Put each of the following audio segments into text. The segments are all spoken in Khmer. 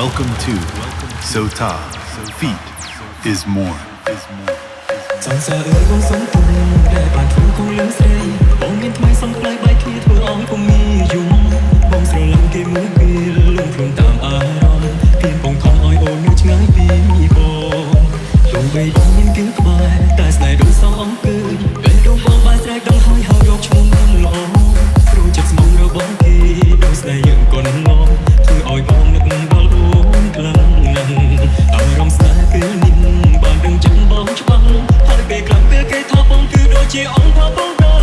Welcome to Sota Feet is more សង្សារអើយបងសុំទុំដែលបានធ្វើកូនលឹងស្រីបងមានថ្មីសំផ្លែបែកគ្នាធ្វើឲ្យពុំមានយំបងស្រឡាញ់គេមួយពេលលងខ្លួនតាមអារម្មណ៍ពីបងខំឲ្យអូននៅឆ្ងាយពីបងទោះបីបងមានគិលក្បែរតែស្នេហ៍ដូចសងអង្គើញពេលដងបងបានស្រែកដល់ហើយយកឈ្មោះនឹងល្អព្រោះចិត្តស្មងរបស់គេដូចស្នេហ៍យើងកូនឡងធ្វើឲ្យបងនឹកដល់អូនខ្លាំងណាស់អារម្មណ៍ស្នេហ៍ពេលនេះបានដឹងចិត្តបងច្បាស់ហើយពេលខ្លាំងពេលគេថាបងគឺដូចជាអង្គថាបងដែរ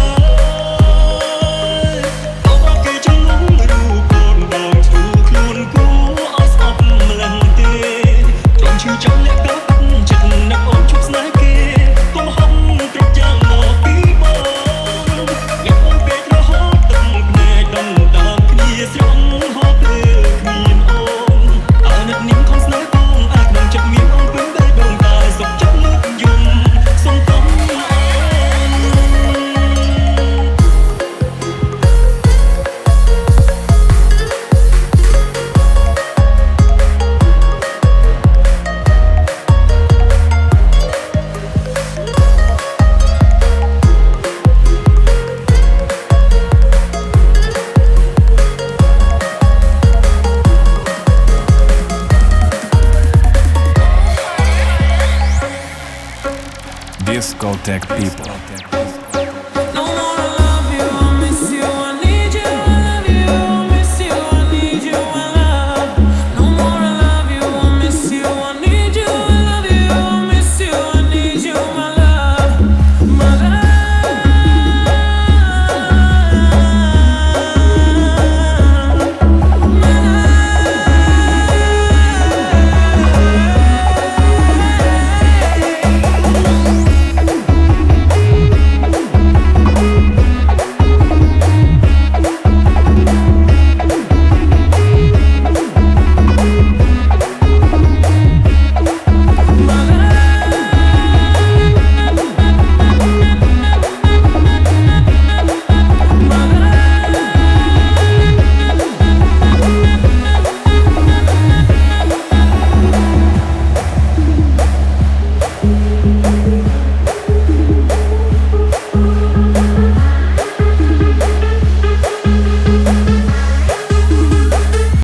បងគេចង់លងរូបកូនបងធ្វើខ្លួនគួរឲ្យស្អប់ម្ល៉េះទេត្រង់ឈឺចាំលាក់កាប់ចិត្តនឹកអូនជប់ស្នេហ៍គេកុំហំត្រកយ៉ាងមកពីបងអ្នកអូនពេករហូតទឹកភ្នែកដឹងតាមគ្នាស្រងហូតពេលគ្មានអូនអើអ្នកនាងខំស្នេហ៍បងអាចនឹងចិត្តមានអូនពេញបែបដងតែសុខចិត្តលើកយំសុំទុំDiscotheque people